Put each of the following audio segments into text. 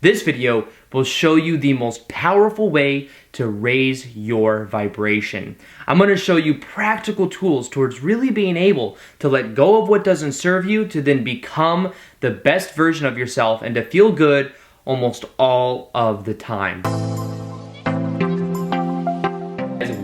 This video will show you the most powerful way to raise your vibration. I'm going to show you practical tools towards really being able to let go of what doesn't serve you to then become the best version of yourself and to feel good almost all of the time.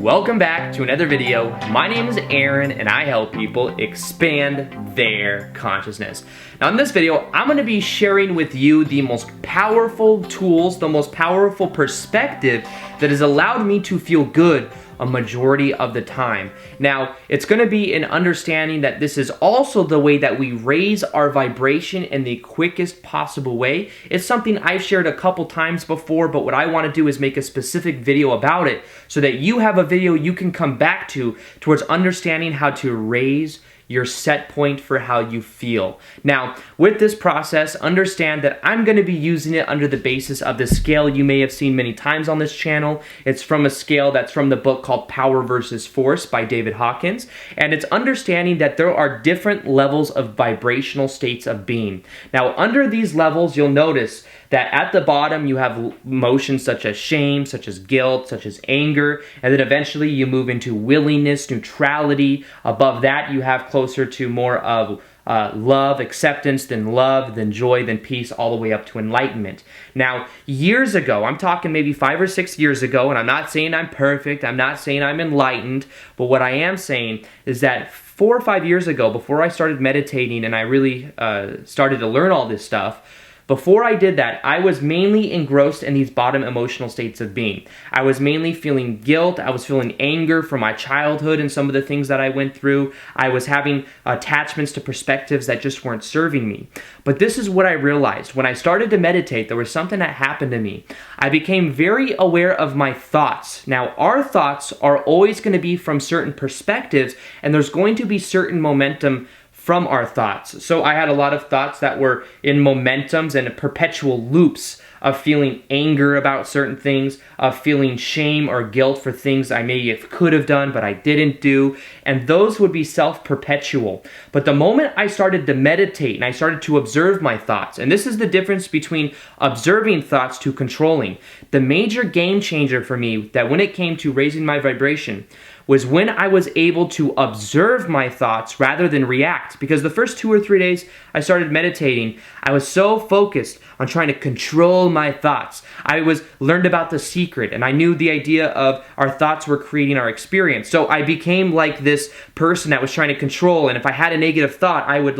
Welcome back to another video. My name is Aaron and I help people expand their consciousness. Now in this video, I'm going to be sharing with you the most powerful tools, the most powerful perspective that has allowed me to feel good a majority of the time. Now, it's going to be an understanding that this is also the way that we raise our vibration in the quickest possible way. It's something I've shared a couple times before, but what I want to do is make a specific video about it so that you have a video you can come back to towards understanding how to raise your set point for how you feel. Now, with this process, understand that I'm going to be using it under the basis of the scale you may have seen many times on this channel. It's from a scale that's from the book called Power versus Force by David Hawkins. And it's understanding that there are different levels of vibrational states of being. Now, under these levels, you'll notice that at the bottom you have emotions such as shame, such as guilt, such as anger, and then eventually you move into willingness, neutrality. Above that you have closer to more of love, acceptance, then love, then joy, then peace, all the way up to enlightenment. Now, years ago, I'm talking maybe 5 or 6 years ago, and I'm not saying I'm perfect, I'm not saying I'm enlightened, but what I am saying is that 4 or 5 years ago, before I started meditating and I really started to learn all this stuff, before I did that, I was mainly engrossed in these bottom emotional states of being. I was mainly feeling guilt. I was feeling anger from my childhood and some of the things that I went through. I was having attachments to perspectives that just weren't serving me. But this is what I realized. When I started to meditate, there was something that happened to me. I became very aware of my thoughts. Now, our thoughts are always going to be from certain perspectives, and there's going to be certain momentum from our thoughts. So I had a lot of thoughts that were in momentums and perpetual loops of feeling anger about certain things, of feeling shame or guilt for things I maybe could have done but I didn't do, and those would be self-perpetual. But the moment I started to meditate and I started to observe my thoughts, and this is the difference between observing thoughts to controlling, the major game changer for me that when it came to raising my vibration was when I was able to observe my thoughts rather than react. Because the first 2 or 3 days I started meditating, I was so focused on trying to control my thoughts. I learned about the secret, and I knew the idea of our thoughts were creating our experience. So I became like this person that was trying to control, and if I had a negative thought, I would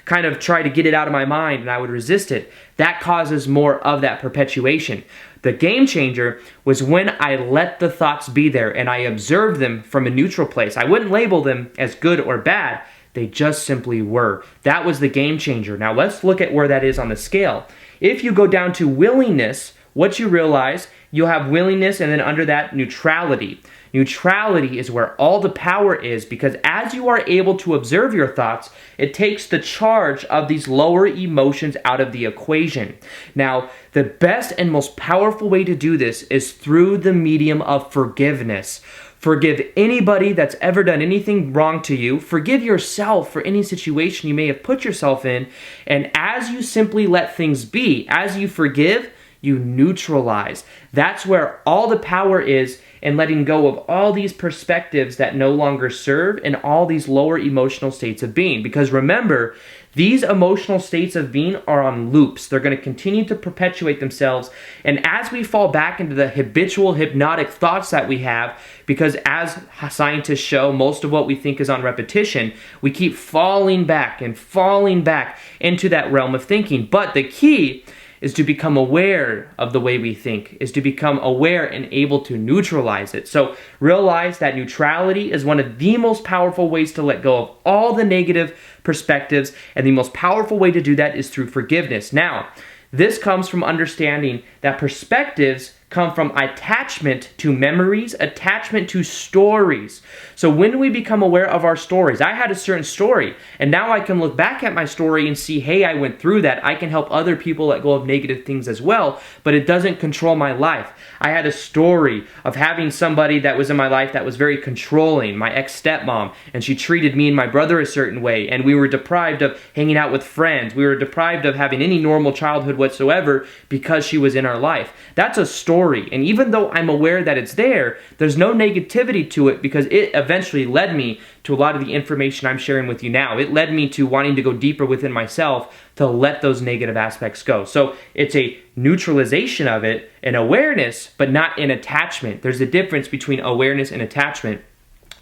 kind of try to get it out of my mind, and I would resist it. That causes more of that perpetuation. The game changer was when I let the thoughts be there and I observed them from a neutral place. I wouldn't label them as good or bad. They just simply were. That was the game changer. Now let's look at where that is on the scale. If you go down to willingness, what you realize, you'll have willingness and then under that neutrality. Neutrality is where all the power is, because as you are able to observe your thoughts, it takes the charge of these lower emotions out of the equation. Now, the best and most powerful way to do this is through the medium of forgiveness. Forgive anybody that's ever done anything wrong to you. Forgive yourself for any situation you may have put yourself in. And as you simply let things be, as you forgive, you neutralize. That's where all the power is in letting go of all these perspectives that no longer serve and all these lower emotional states of being. Because remember, these emotional states of being are on loops. They're going to continue to perpetuate themselves. And as we fall back into the habitual hypnotic thoughts that we have, because as scientists show, most of what we think is on repetition, we keep falling back and falling back into that realm of thinking. But the key is to become aware of the way we think, is to become aware and able to neutralize it. So realize that neutrality is one of the most powerful ways to let go of all the negative perspectives, and the most powerful way to do that is through forgiveness. Now, this comes from understanding that perspectives come from attachment to memories, attachment to stories. So when we become aware of our stories, I had a certain story, and now I can look back at my story and see, hey, I went through that. I can help other people let go of negative things as well, but it doesn't control my life. I had a story of having somebody that was in my life that was very controlling, my ex-stepmom, and she treated me and my brother a certain way, and we were deprived of hanging out with friends. We were deprived of having any normal childhood whatsoever because she was in our life. That's a story, and even though I'm aware that it's there, there's no negativity to it because it eventually led me to a lot of the information I'm sharing with you now. It led me to wanting to go deeper within myself to let those negative aspects go. So it's a neutralization of it, an awareness, but not an attachment. There's a difference between awareness and attachment.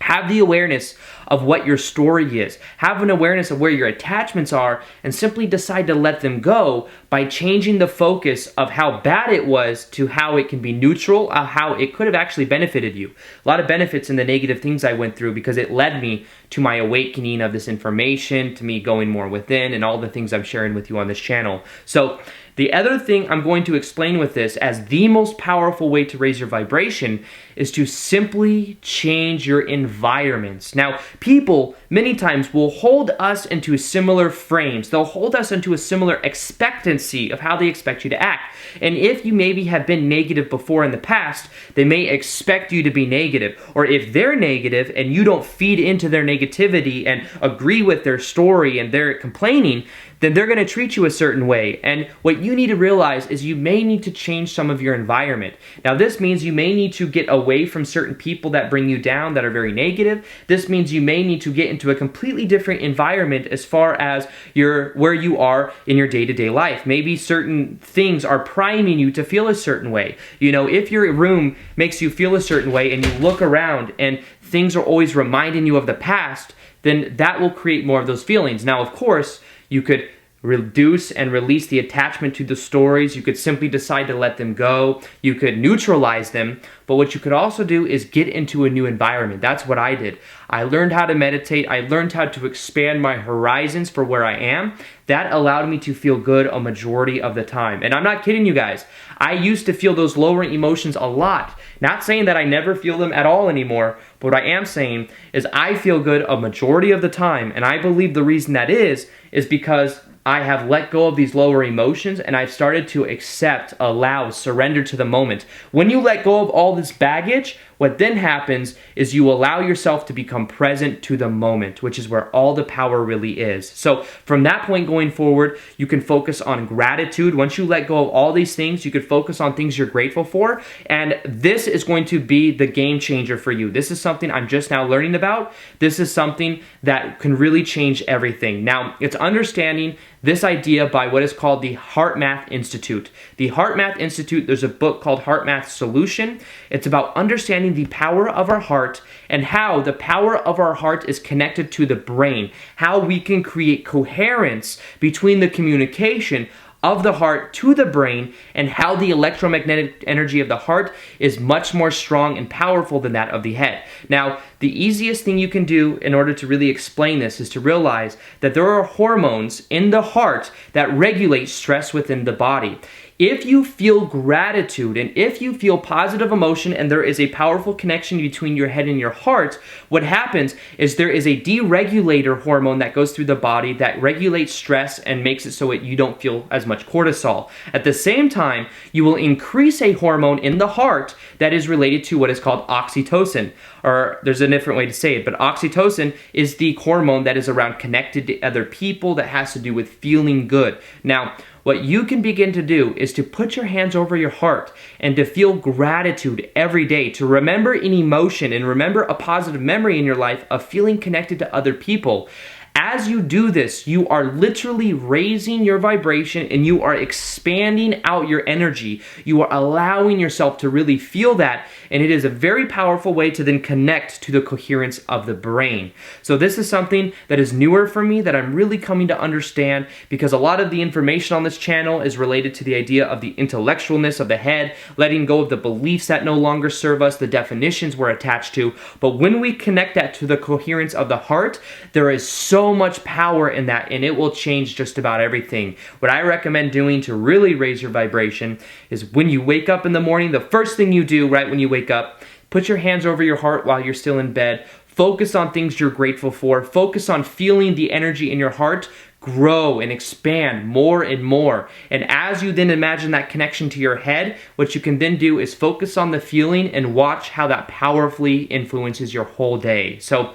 Have the awareness of what your story is. Have an awareness of where your attachments are and simply decide to let them go by changing the focus of how bad it was to how it can be neutral, how it could have actually benefited you. A lot of benefits in the negative things I went through because it led me to my awakening of this information, to me going more within, and all the things I'm sharing with you on this channel. So the other thing I'm going to explain with this as the most powerful way to raise your vibration is to simply change your environments. Now, people many times will hold us into similar frames. They'll hold us into a similar expectancy of how they expect you to act. And if you maybe have been negative before in the past, they may expect you to be negative. Or if they're negative and you don't feed into their negativity and agree with their story and they're complaining, then they're going to treat you a certain way. And what you need to realize is you may need to change some of your environment. Now, this means you may need to get away from certain people that bring you down, that are very negative. This means you may need to get into a completely different environment as far as where you are in your day-to-day life. Maybe certain things are priming you to feel a certain way. You know, if your room makes you feel a certain way and you look around and things are always reminding you of the past, then that will create more of those feelings. Now, of course, you could reduce and release the attachment to the stories. You could simply decide to let them go. You could neutralize them. But what you could also do is get into a new environment. That's what I did. I learned how to meditate. I learned how to expand my horizons for where I am. That allowed me to feel good a majority of the time. And I'm not kidding you guys. I used to feel those lower emotions a lot. Not saying that I never feel them at all anymore, but what I am saying is I feel good a majority of the time. And I believe the reason that is because I have let go of these lower emotions and I've started to accept, allow, surrender to the moment. When you let go of all this baggage, what then happens is you allow yourself to become present to the moment, which is where all the power really is. So from that point going forward, you can focus on gratitude. Once you let go of all these things, you could focus on things you're grateful for. And this is going to be the game changer for you. This is something I'm just now learning about. This is something that can really change everything. Now, it's understanding this idea by what is called the Heart Math Institute. The Heart Math Institute, there's a book called Heart Math Solution. It's about understanding the power of our heart and how the power of our heart is connected to the brain, how we can create coherence between the communication of the heart to the brain, and how the electromagnetic energy of the heart is much more strong and powerful than that of the head. Now, the easiest thing you can do in order to really explain this is to realize that there are hormones in the heart that regulate stress within the body. If you feel gratitude and if you feel positive emotion and there is a powerful connection between your head and your heart, what happens is there is a deregulator hormone that goes through the body that regulates stress and makes it so that you don't feel as much cortisol. At the same time, you will increase a hormone in the heart that is related to what is called oxytocin. Or there's a different way to say it, but oxytocin is the hormone that is around connected to other people that has to do with feeling good. Now, what you can begin to do is to put your hands over your heart and to feel gratitude every day, to remember an emotion and remember a positive memory in your life of feeling connected to other people. As you do this, you are literally raising your vibration and you are expanding out your energy. You are allowing yourself to really feel that, and it is a very powerful way to then connect to the coherence of the brain. So this is something that is newer for me that I'm really coming to understand, because a lot of the information on this channel is related to the idea of the intellectualness of the head, letting go of the beliefs that no longer serve us, the definitions we're attached to. But when we connect that to the coherence of the heart, there is so so much power in that, and it will change just about everything. What I recommend doing to really raise your vibration is when you wake up in the morning, the first thing you do right when you wake up, put your hands over your heart while you're still in bed. Focus on things you're grateful for. Focus on feeling the energy in your heart grow and expand more and more. And as you then imagine that connection to your head, what you can then do is focus on the feeling and watch how that powerfully influences your whole day. So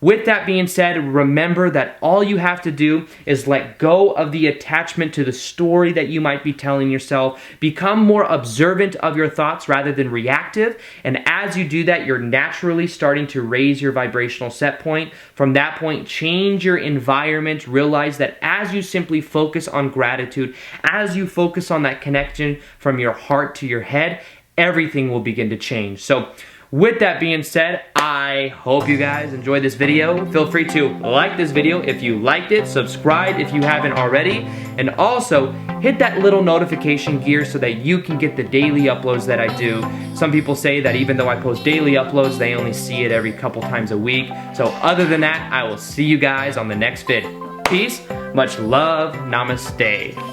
with that being said, remember that all you have to do is let go of the attachment to the story that you might be telling yourself. Become more observant of your thoughts rather than reactive. And as you do that, you're naturally starting to raise your vibrational set point. From that point, change your environment. Realize that as you simply focus on gratitude, as you focus on that connection from your heart to your head, everything will begin to change. So with that being said, I hope you guys enjoyed this video. Feel free to like this video if you liked it, subscribe if you haven't already, and also hit that little notification gear so that you can get the daily uploads that I do. Some people say that even though I post daily uploads, they only see it every couple times a week. So other than that, I will see you guys on the next vid. Peace, much love, namaste.